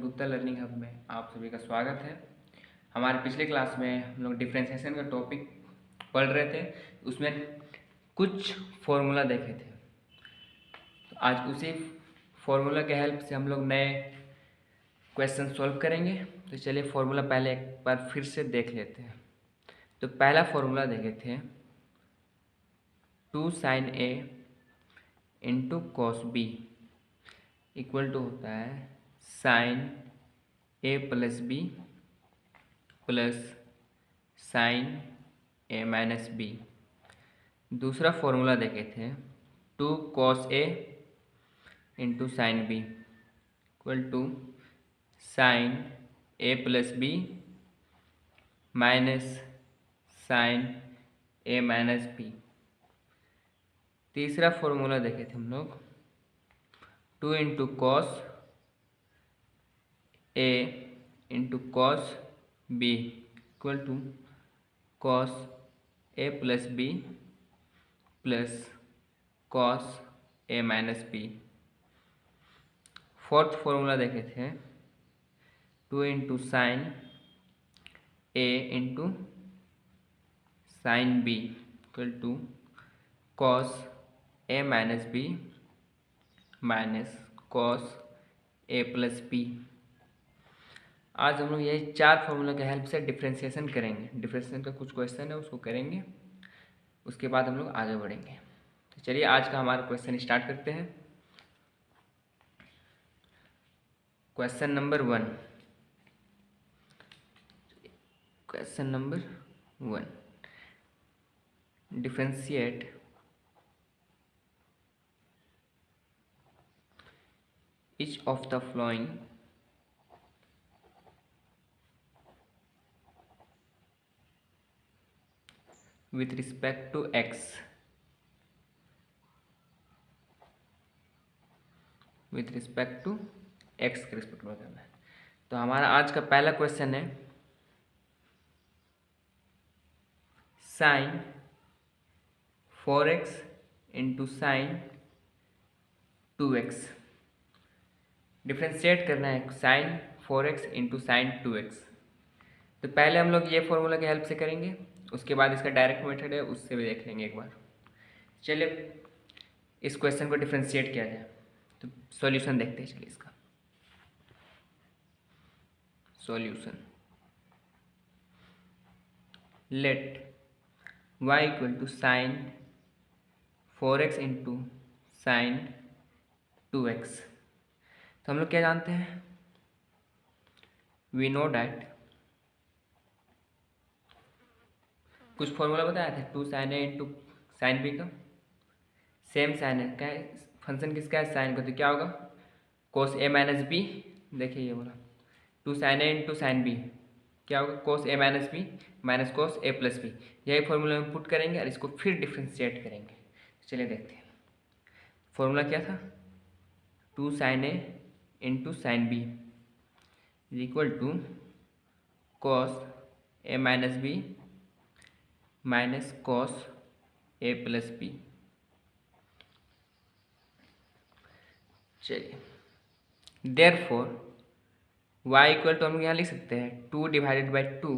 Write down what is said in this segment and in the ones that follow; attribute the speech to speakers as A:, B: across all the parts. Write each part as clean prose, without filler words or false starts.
A: Gupta learning hub में आप सभी का स्वागत है। हमारे पिछले क्लास में हम लोग डिफ्रेंशिएशन का टॉपिक पढ़ रहे थे, उसमें कुछ फॉर्मूला देखे थे। तो आज उसी फॉर्मूला के हेल्प से हम लोग नए क्वेश्चन सॉल्व करेंगे। तो चलिए फॉर्मूला पहले एक बार फिर से देख लेते हैं। तो पहला फॉर्मूला देखे थे 2 sin A into cos B equal to होता है sine A plus B plus sine A minus B. दूसरा फॉर्मूला देखे थे 2 cos A into sine B equal to sine A plus B minus sine A minus B. तीसरा formula देखे थे हम लोग 2 into cos A into cos B equal to cos A plus B plus cos A minus B. Fourth formula देखे थे 2 into sine A into sine B equal to cos A minus B minus cos A plus B. आज हम लोग यही 4 formula के help से differentiation करेंगे। Differentiation का कुछ क्वेश्चन है उसको करेंगे, उसके बाद हम लोग आगे बढ़ेंगे। तो चलिए आज का हमारा क्वेश्चन स्टार्ट करते हैं। Question number 1। Question number 1, differentiate each of the following with respect to x के रिस्पेक्ट में करना है। तो हमारा आज का पहला क्वेश्चन है sign 4x into sine 2x। Differentiate करना है sign 4x into sine 2x। तो पहले हम लोग ये फॉर्मूला की हेल्प से करेंगे, उसके बाद इसका डायरेक्ट मेथड है उससे भी देख लेंगे एक बार। चलिए इस क्वेश्चन को डिफ्रेंशिएट किया जाए। तो सॉल्यूशन देखते हैं। चलिए इसका solution, let y equal to sine 4x into sine 2x। तो हम लोग क्या जानते हैं, वी नो डैट, कुछ फॉर्मूला बताया था 2 साइन ए इंटू साइन बी का। सेम साइन है, क्या है फंक्शन किसका है, साइन का। तो क्या होगा कोस ए माइनस बी। देखिए ये बोला 2 साइन ए इंटू साइन बी क्या होगा कोस ए माइनस बी माइनस कोस ए प्लस बी। यही फॉर्मूला में पुट करेंगे और इसको फिर डिफ्रेंशिएट करेंगे। चलिए देखते हैं फॉर्मूला क्या था 2 sine A into sine B is equal to cos A minus B minus cos A plus B. चलिए देयरफॉर y इक्वल टू हम यहाँ लिख सकते हैं 2 divided by 2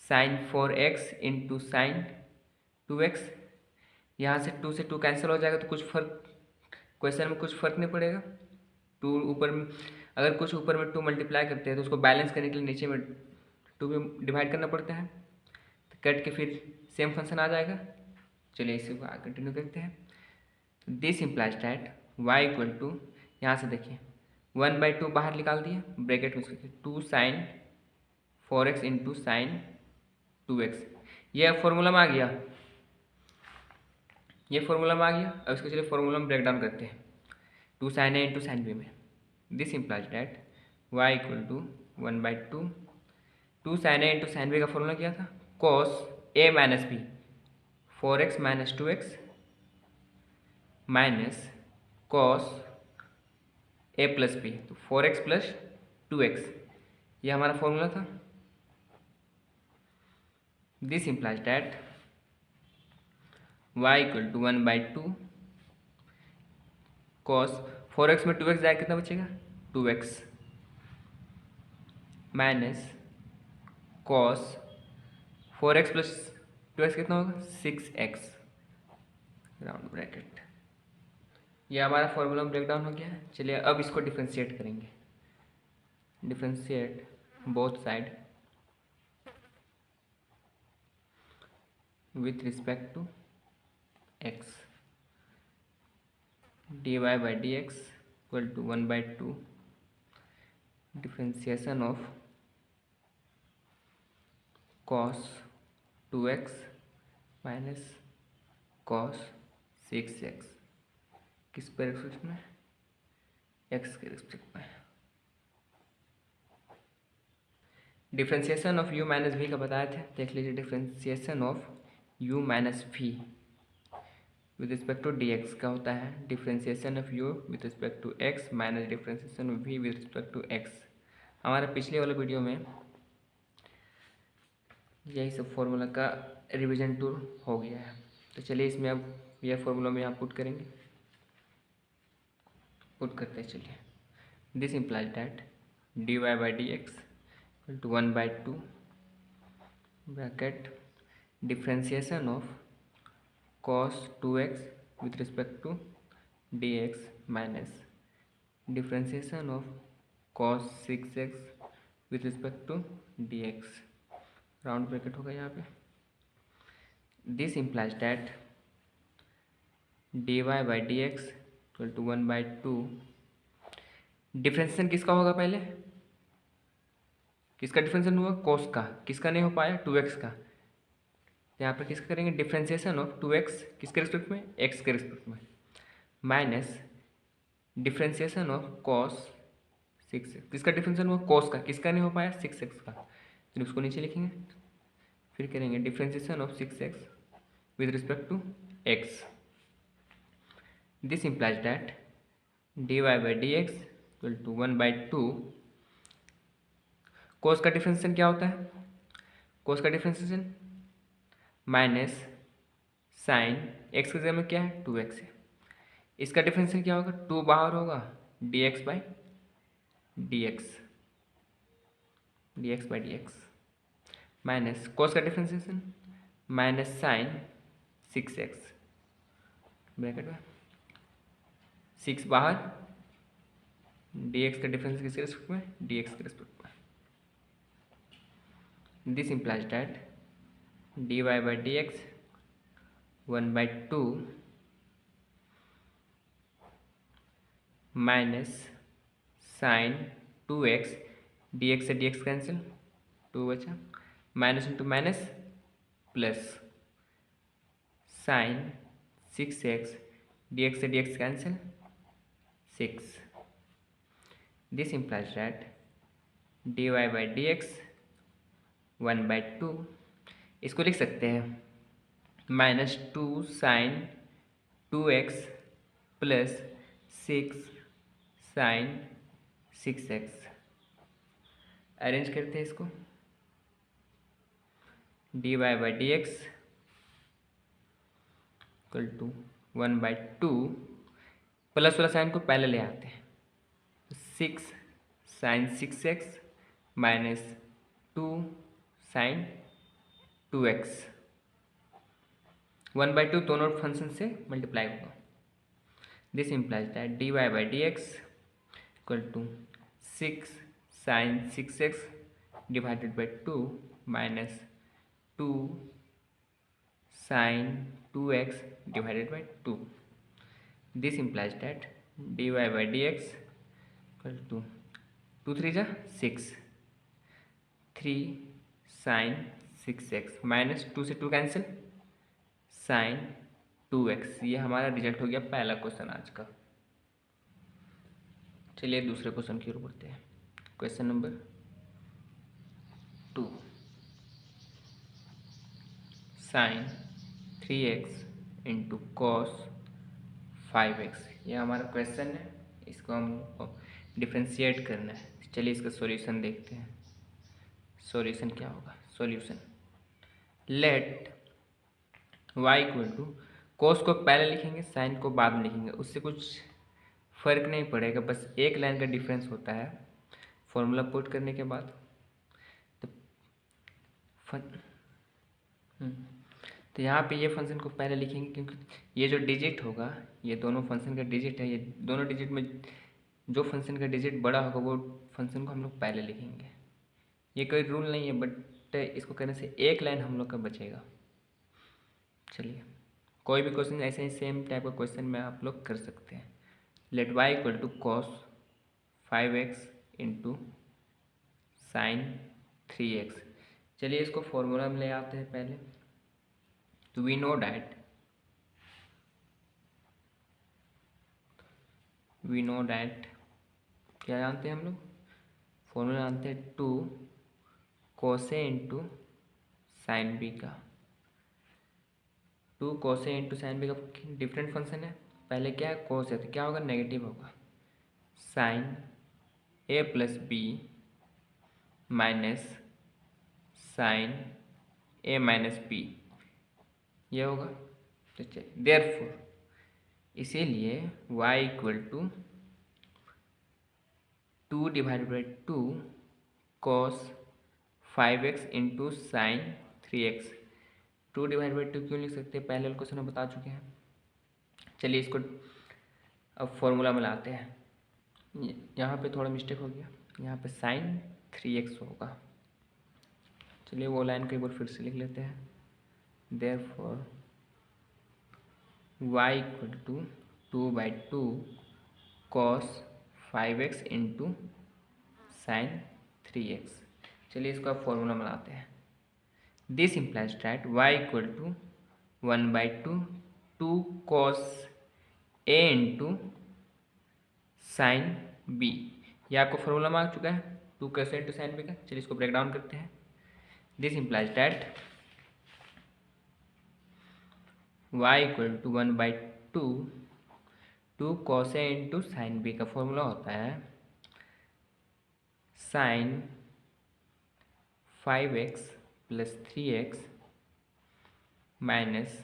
A: sine 4x into sine 2x। यहाँ से 2 से 2 कैंसिल हो जाएगा तो कुछ फर्क, क्वेश्चन में कुछ फर्क नहीं पड़ेगा। 2 ऊपर में, अगर कुछ ऊपर में 2 मल्टीप्लाई करते हैं तो उसको बैलेंस करने के लिए नीचे में 2 में डिवाइड करना पड़ता है, तो कट के फिर सेम फंक्शन आ जाएगा। चलिए इसी को कंटिन्यू करते हैं। This implies that y equal to, यहाँ से देखिए 1/2 बाहर निकाल दिए, ब्रैकेट में उसके 2 sine 4x into sine 2x। यह फॉर्मूला में आ गया, ये फॉर्मूला में आ गया। अब इसको चलिए फॉर्मूला में ब्रेक डाउन करते हैं 2 साइन ए इंटू साइन बी में। This implies that y equal to 1/2 2 sine A into sine B का फॉर्मूला क्या था cos A minus B 4x minus 2x minus cos A plus B, तो 4x plus 2x ये हमारा formula था। This implies that y equal to 1/2 cos 4x में 2x जाएगा कितना बचेगा 2x minus cos 4x plus 2x कितना होगा 6x राउंड ब्रैकेट। ये हमारा फॉर्मूला ब्रेकडाउन हो गया। चलिए अब इसको डिफ्रेंशिएट करेंगे। Differentiate both side with respect to x, dy by dx equal to 1 by 2 differentiation of cos 2x minus cos 6x किस पर रिस्पेक्ट में x के रिस्पेक्ट में। Differentiation of u minus v का बताए थे, देख लीजिए। Differentiation of u minus v with respect to dx का होता है differentiation of u with respect to x minus differentiation of v with respect to x। हमारा पिछले वाले वीडियो में यही सब फॉर्मूला का रिवीजन टूर हो गया है। तो चलिए इसमें अब यह फॉर्मूला में यहाँ पुट करेंगे। पुट करते हैं चलिए। This implies that dy by dx equal to 1 by 2 bracket differentiation of cos 2x with respect to dx minus differentiation of cos 6x with respect to dx round bracket होगा यहाँ पे। This implies that dy by dx equal to 1 by 2 differentiation किसका होगा पहले, किसका differentiation हुआ cos का, किसका नहीं हो पाया 2x का। यहाँ पर किसका करेंगे डिफ्रेंशिएशन ऑफ 2x किसके रिस्पेक्ट में x के रिस्पेक्ट में minus differentiation of cos 6x किसका डिफ्रेंशिएशन हुआ cos का, किसका नहीं हो पाया 6x का। फिर उसको नीचे लिखेंगे। फिर करेंगे differentiation of 6x with respect to x। This implies that dy by dx equal to 1 by 2 cos का डिफ्रेंशिएशन क्या होता है, cos का डिफ्रेंशिएशन माइनस साइन एक्स की जगह में क्या है 2x है। इसका डिफरेंशियल क्या होगा 2 बाहर होगा dx by dx minus cos का differentiation minus sine 6x bracket में 6 बाहर dx का डिफरेंस किसके रिस्पेक्ट में dx के रिस्पेक्ट में। This implies that dy by dx 1 by 2 minus sine 2x dx से dx कैंसिल 2 बचा minus into minus plus sine 6x dx से dx cancel 6। This implies that dy by dx 1 by 2 इसको लिख सकते हैं minus 2 sine 2x plus 6 sine 6x। Arrange करते हैं इसको। dy by dx equal to 1 by 2 plus वाला साइन को पहले ले आते हैं 6 sine 6x minus 2 sine 2x 1 by 2 दोनों फंक्शन से मल्टीप्लाई होगा। This implies that dy by dx equal to 6 sine 6x divided by 2 minus 2 sine 2x divided by 2। This implies that dy by dx equal to 2 3 जा 6 3 sine 6x minus 2 से 2 cancel sign 2x। ये हमारा result हो गया पहला question आज का। चलिए दूसरे क्वेश्चन की ओर बढ़ते हैं। Question number 2 sine 3x into cos 5x ये हमारा क्वेश्चन है। इसको हम डिफ्रेंशिएट करना है। चलिए इसका सॉल्यूशन देखते हैं। सॉल्यूशन क्या होगा। Solution let y equal to cos को पहले लिखेंगे साइन को बाद में लिखेंगे, उससे कुछ फ़र्क नहीं पड़ेगा, बस एक लाइन का डिफरेंस होता है फॉर्मूला पुट करने के बाद। फन तो यहाँ पे ये फंक्शन को पहले लिखेंगे, क्योंकि ये जो डिजिट होगा, ये दोनों फंक्शन का डिजिट है, ये दोनों डिजिट में जो फंक्शन का डिजिट बड़ा होगा वो फंक्शन को हम लोग पहले लिखेंगे। ये कोई रूल नहीं है, बट इसको करने से एक लाइन हम लोग का बचेगा। चलिए, कोई भी क्वेश्चन ऐसे ही सेम टाइप का क्वेश्चन में आप लोग कर सकते हैं। Let y equal to cos 5x into sine 3x। चलिए इसको फॉर्मूला में ले आते हैं पहले। तो वी नो डैट क्या जानते हैं हम लोग, फॉर्मूला जानते हैं 2 कोसे इंटू साइन बी का। 2 कोसे इंटू साइन बी का डिफरेंट फंक्शन है। पहले क्या है, कोस है तो क्या होगा, नेगेटिव होगा। Sine A plus B minus sine A minus B, ये होगा। तो चलिए देयरफॉर, इसीलिए y equal to 2 divided by 2 cos 5x into sine 3x। 2 divide by 2 क्यों लिख सकते हैं, पहले क्वेश्चन में बता चुके हैं। चलिए इसको अब फॉर्मूला में लाते हैं। यहाँ पे थोड़ा मिस्टेक हो गया, यहाँ पे साइन 3x होगा। चलिए वो लाइन को एक बार फिर से लिख लेते हैं। Therefore y equal to 2 by 2 cos 5x into sine 3x। चलिए इसको आप फॉर्मूला में लाते हैं। This implies that y equal to 1 by 2 cos a into sine b। यह आपको फॉर्मूला में आ चुका है 2 cos a into sine b का। चलिए इसको ब्रेक डाउन करते हैं। This implies that y equal to 1 by 2 cos a into sine b का फॉर्मूला होता है sine 5x plus 3x minus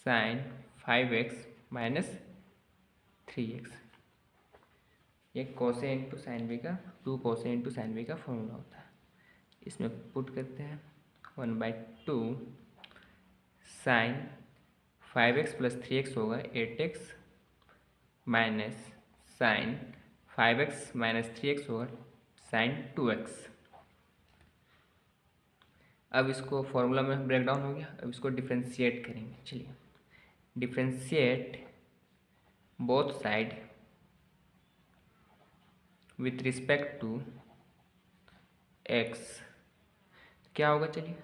A: sine 5x minus 3x। ये cos A into sine B का 2 cos A into sine B का formula होता है। इसमें put करते हैं 1 by 2 sign 5x plus 3x होगा 8x minus sine 5x minus 3x होगा साइन 2x। अब इसको फॉर्मूला में ब्रेक डाउन हो गया, अब इसको डिफ्रेंशिएट करेंगे। चलिए differentiate both side with respect to x। क्या होगा, चलिए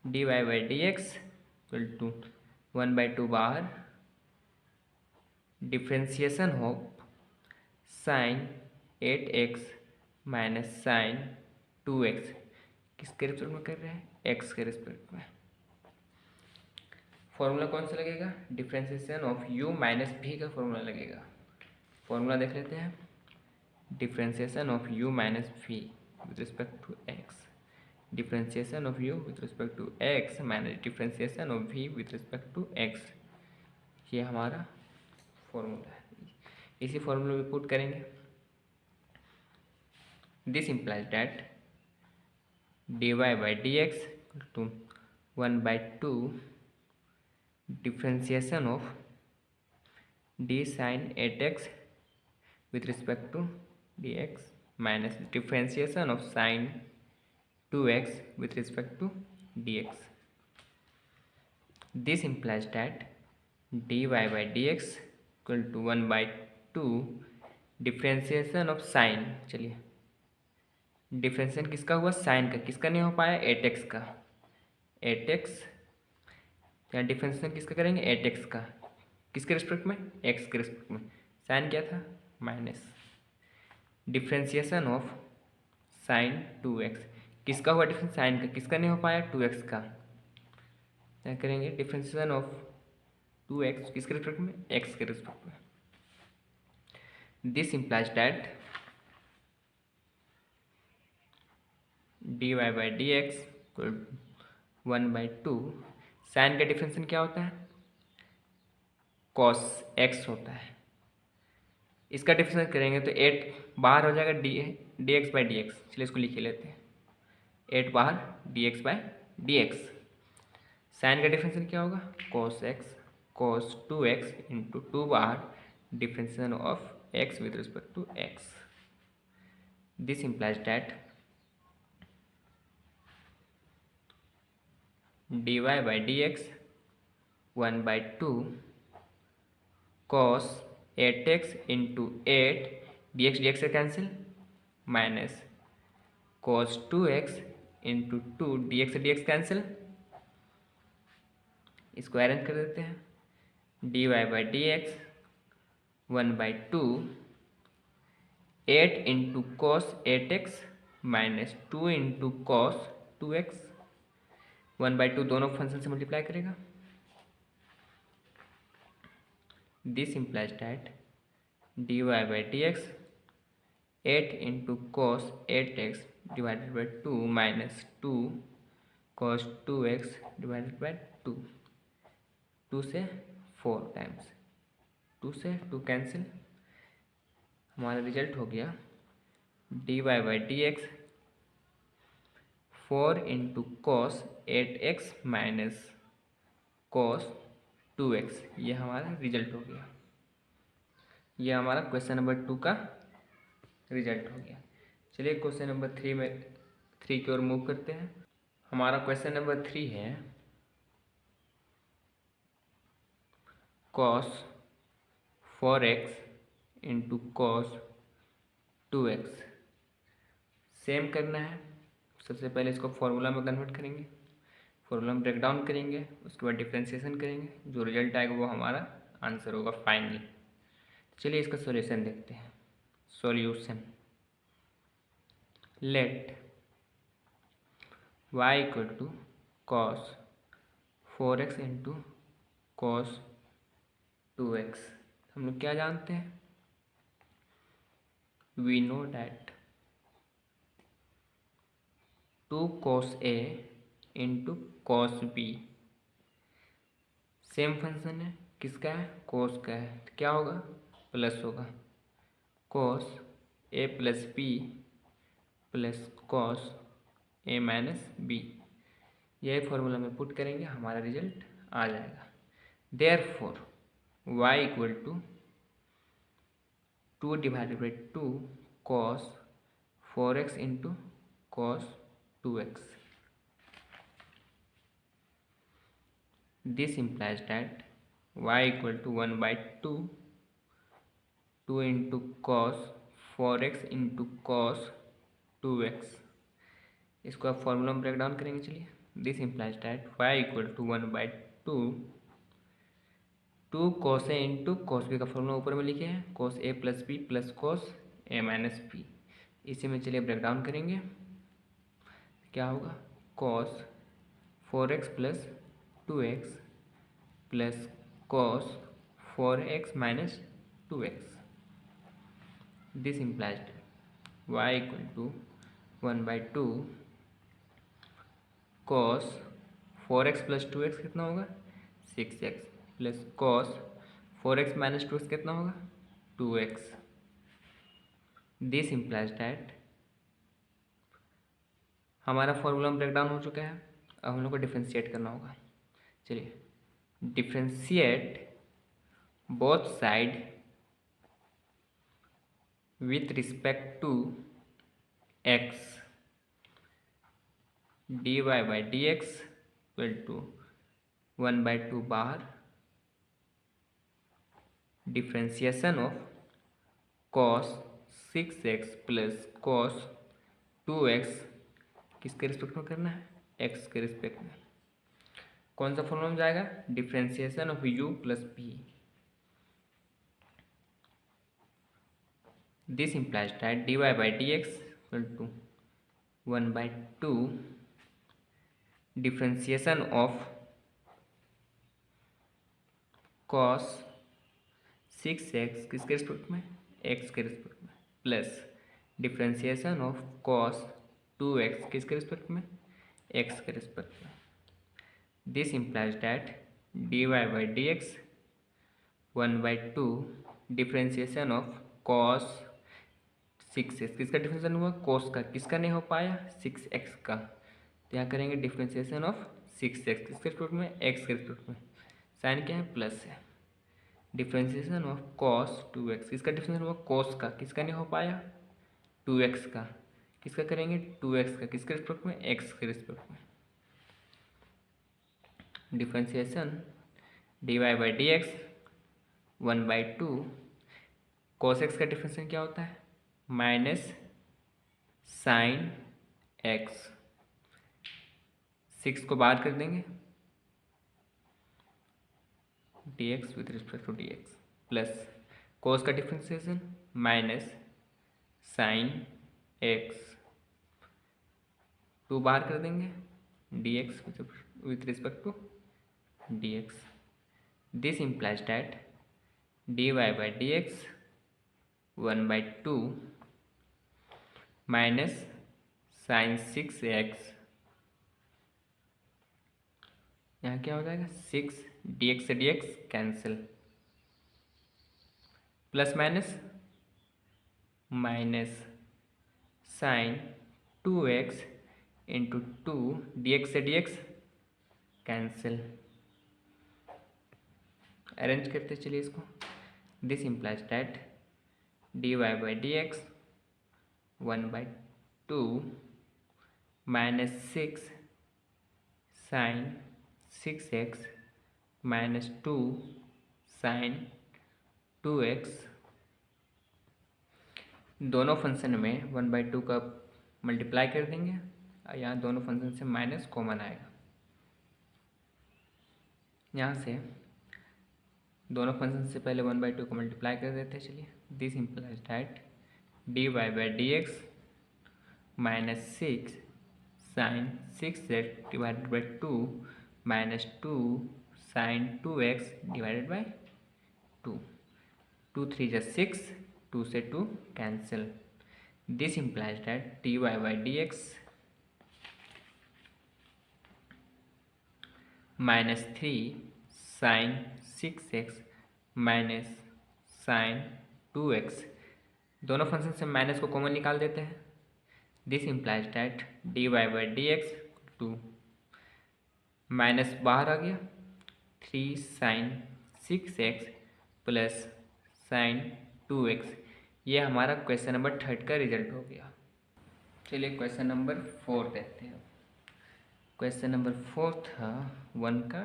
A: dy by D X equal to 1 by 2 बाहर, differentiation of sine 8x minus sine 2x। किसके रिस्पेक्ट में कर रहे हैं, x के रिस्पेक्ट में। फॉर्मूला कौन सा लगेगा, differentiation of u minus v का फॉर्मूला लगेगा। फॉर्मूला देख लेते हैं। Differentiation of u minus v with respect to x, differentiation of u with respect to x minus differentiation of v with respect to x, ये हमारा formula है। इसी formula में पुट करेंगे। This implies that dy by D X to 1 by 2 differentiation of d sine 8x with respect to dx minus differentiation of sine 2x with respect to dx। This implies that dy by D X equal to 1 by 2 differentiation of sine. चलिए differentiation किसका हुआ, sign का, किसका नहीं हो पाया, 8x का। 8x या डिफ्रेंशिएशन किसका करेंगे, 8x का, किसके रिस्पेक्ट में, x के रिस्पेक्ट में। साइन क्या था, minus differentiation of sine 2x, किसका हुआ डिफरेंस, साइन का, किसका नहीं हो पाया, 2x का। क्या करेंगे, डिफ्रेंशिएशन ऑफ 2x किसके रिस्पेक्ट में, x के रिस्पेक्ट में। This implies that dy by D X 1 by 2, sine का डिफरेंशिएशन क्या होता है, cos x होता है। इसका डिफरेंशिएशन करेंगे तो 8 बाहर हो जाएगा, D x by D x. चलिए इसको लिख लेते हैं। 8 बाहर dx/dx। साइन का डिफरेंशियल क्या होगा, cos x cos 2x into 2 बाहर differential of x with respect to x। दिस implies that dy/dx 1/2 cos 8x into 8 dx से cancel minus cos 2x into 2 dx cancel, इसको अरेंज कर देते हैं। dy/dx 1/2 8 into cos 8x minus 2 into cos 2x 1/2 दोनों function से multiply करेगा। दिस implies that dy/dx 8 into cos 8x divided by 2 minus 2 cos 2x divided by 2, 2 से 4 times, 2 से 2 कैंसिल, हमारा रिजल्ट हो गया dy/dx 4 into cos 8x minus cos 2x। ये हमारा रिजल्ट हो गया, ये हमारा क्वेश्चन नंबर 2 का रिजल्ट हो गया। चलिए क्वेश्चन नंबर 3 की ओर मूव करते हैं। हमारा क्वेश्चन नंबर 3 है cos 4x into cos 2x। Same करना है, सबसे पहले इसको फॉर्मूला में कन्वर्ट करेंगे, फॉर्मूला में ब्रेक डाउन करेंगे, उसके बाद डिफ्रेंसिएशन करेंगे, जो रिजल्ट आएगा वो हमारा आंसर होगा फाइनली। चलिए इसका सॉल्यूशन देखते हैं। Solution, let y equal to cos 4x into cos 2x। हम लोग क्या जानते हैं, we know that 2 cos a into cos b same function है, किसका है, cos का है, तो क्या होगा, प्लस होगा cos a plus b plus cos a minus b। यही फॉर्मूला में पुट करेंगे, हमारा रिजल्ट आ जाएगा। Therefore y equal to 2 divided by 2 cos 4x into cos 2x। This implies that y equal to 1/2 2 into cos 4x into cos 2x। इसको आप formula में break down करेंगे। चलिए, this implies that y equal to 1/2 2 cos a into cos b का formula ऊपर में लिखे हैं, cos a plus B plus cos a minus B. इसी में चलिए ब्रेक डाउन करेंगे, क्या होगा, cos 4x plus 2x plus cos 4x minus 2x। This implies y equal to 1/2 cos 4x plus 2x कितना होगा, 6x plus cos 4x minus 2x कितना होगा, 2x। दिस implies that हमारा फॉर्मूला ब्रेक डाउन हो चुका है, अब हम लोग को डिफ्रेंशिएट करना होगा। चलिए, differentiate both side with respect to x dy/dx equal to 1/2 बाहर differentiation of cos 6x plus cos 2x किसके रिस्पेक्ट में करना है, x के रिस्पेक्ट में। कौन सा फॉर्मूला में जाएगा, differentiation of u plus v। This implies that dy/dx equal to 1/2 differentiation of cos 6x किसके रिस्पेक्ट में, x के रिस्पेक्ट में, plus differentiation of cos 2x किसके रिस्पेक्ट में, x के रिस्पेक्ट में। This implies that dy/dx 1/2 differentiation of cos 6x किसका differentiation हुआ, कोस का, किसका नहीं हो पाया, 6x का। तो यहाँ करेंगे डिफ्रेंशिएशन ऑफ 6x किसके रिस्पेक्ट में, x के रिस्पेक्ट में, साइन क्या है, प्लस है। डिफ्रेंशिएशन ऑफ cos 2x किसका डिफ्रेंशिएशन हुआ, कोस का, किसका नहीं हो पाया, 2x का, किसका करेंगे, 2x का, किसके रिस्पेक्ट में, x के रिस्पेक्ट में। Differentiation dy by D x 1/2 cos x का डिफ्रेंशिएशन क्या होता है, माइनस साइन x, 6 को बाहर कर देंगे, dx with respect to dx plus cos का डिफ्रेंशिएशन माइनस साइन x, 2 बाहर कर देंगे, dx with respect to dx। This implies that dy by dx 1/2 minus sine 6x, यहाँ क्या हो जाएगा, 6 dx से dx cancel, plus minus sine 2x into 2 dx से dx कैंसिल। अरेंज करते चलिए इसको। This implies that dy by D x 1/2 minus 6 sine 6x minus 2 sine 2x, दोनों फंक्शन में 1/2 का मल्टीप्लाई कर देंगे, यहाँ दोनों फंक्शन से माइनस कॉमन आएगा, यहाँ से दोनों फंक्शन से पहले 1/2 को मल्टीप्लाई कर देते हैं। चलिए, this implies that dy by D x minus 6 sine 6x divided by 2 minus 2 sine 2x divided by 2, 2 3 जा 6, 2 से 2 cancel. This implies that dy by D x minus 3 sine 6x minus sine 2x, दोनों function से minus को common निकाल देते हैं। This implies that dy by D x 2, minus बाहर आ गया, 3 sine 6x plus sign 2x, ये हमारा क्वेश्चन नंबर 3 का रिजल्ट हो गया। चलिए क्वेश्चन नंबर 4 देखते हैं। क्वेश्चन नंबर 4 था 1 का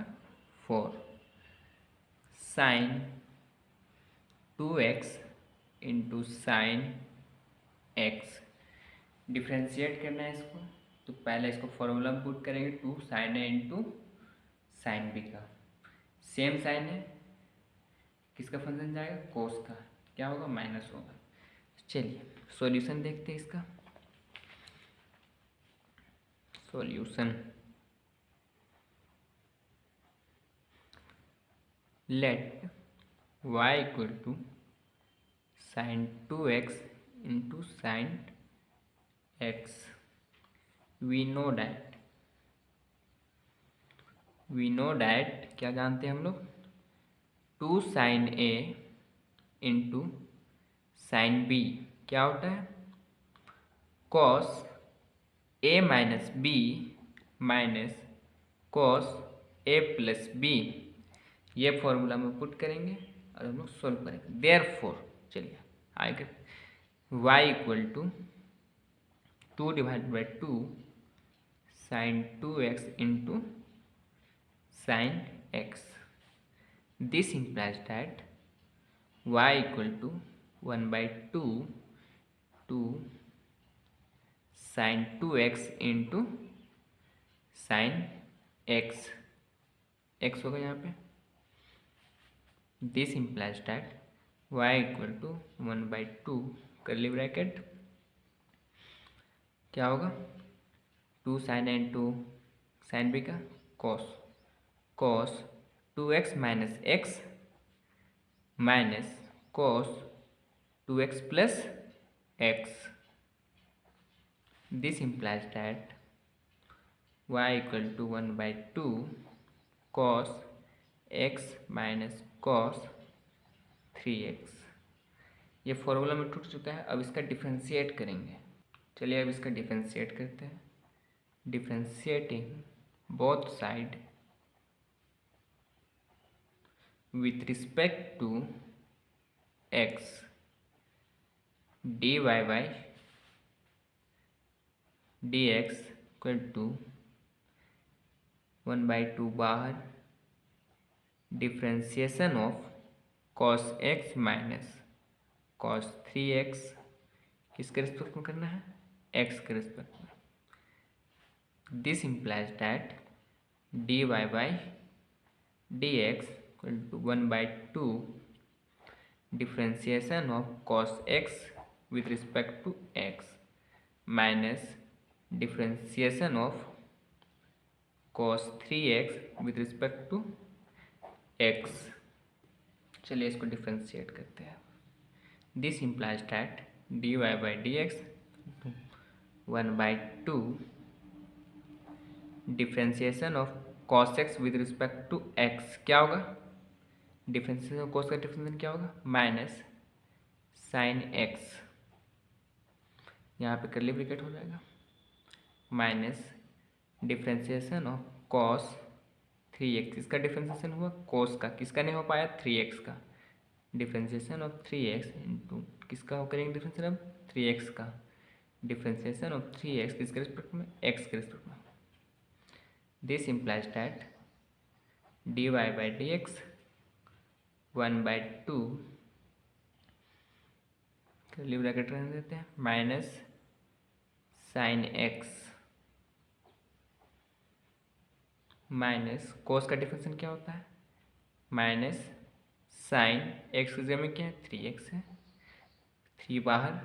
A: 4, sine 2x into sine x, differentiate करना है इसको। तो पहले इसको फॉर्मूला में पुट करेंगे, 2 साइन ए इंटू साइन बी का, सेम साइन है, किसका फंक्शन जाएगा, कोस का, क्या होगा, माइनस होगा। चलिए सॉल्यूशन देखते हैं इसका। Solution, let y equal to sine 2x into sine x, we know that क्या जानते हैं हम लोग, 2 sine a into sine b क्या होता है, cos a minus B minus cos a plus b, ये फॉर्मूला में पुट करेंगे और हम लोग सोल्व करेंगे। देयरफॉर चलिए आगे, y equal to 2 divide by 2 sine 2x into sine x, this implies that y equal to 1/2 2 sine 2x into sine x, x होगा यहाँ पे। This implies that y equal to 1/2 curly bracket, क्या होगा, 2 sine ए into sine B का cos 2x minus x minus cos 2x plus x, this implies that y equal to 1/2 cos x minus cos 3x, ये formula में टूट चुका है, अब इसका डिफ्रेंशिएट करेंगे। चलिए अब इसका डिफ्रेंशिएट करते हैं। Differentiating both side with respect to x dy by dx equal to 1/2 बाहर differentiation of cos x minus cos 3x किसके रिस्पेक्ट में करना है, x के रिस्पेक्ट में। This implies that dy by dx equal to 1/2 differentiation of cos x with respect to x minus differentiation of cos 3x with respect to x। चलिए इसको differentiate करते हैं। This implies that dy by dx 1/2 differentiation of cos x with respect to x क्या होगा, differentiation of cos का differentiation क्या होगा, minus sine x, यहाँ पे कर्ली ब्रैकेट हो जाएगा, minus differentiation of cos 3x, इसका डिफ्रेंशिएशन हुआ cos का, किसका नहीं हो पाया, 3x का, डिफ्रेंशिएशन ऑफ 3x इंटू किसका करेंगे डिफ्रेंशिएशन ऑफ 3x का, डिफ्रेंशिएशन ऑफ 3x किसके रिस्पेक्ट में, x के रिस्पेक्ट में। This implies that dy by dx 1/2 curly bracket रहने देते हैं, minus sine x minus cos का डिफरेंशियल क्या होता है, माइनस साइन x की जगह में क्या है, 3x है, 3 बाहर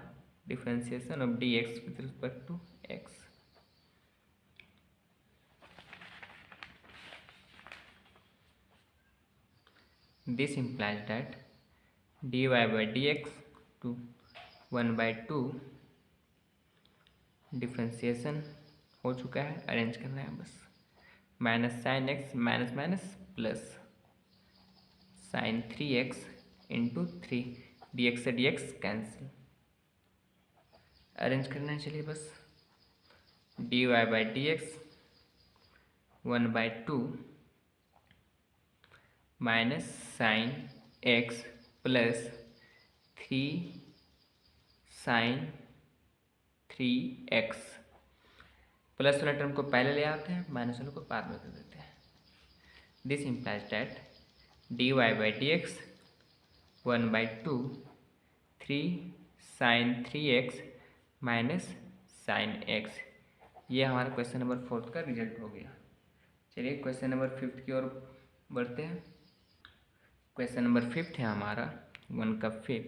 A: differentiation of dx with respect to x। This implies that dy by dx to 1/2 differentiation हो चुका है, अरेंज करना है बस, minus sine x minus minus plus sine 3x into 3 dx से dx कैंसिल, अरेंज करना है। चलिए बस dy by dx 1/2 minus sine x plus 3 sine 3x, plus वाला टर्म को पहले ले आते हैं, माइनस वाले को बाद में कर देते हैं। This implies that dy by dx 1/2 3 sine 3x minus sine x, ये हमारा क्वेश्चन नंबर 4 का रिजल्ट हो गया। चलिए क्वेश्चन नंबर 5 की ओर बढ़ते हैं। क्वेश्चन नंबर 5 है हमारा 1 का 5।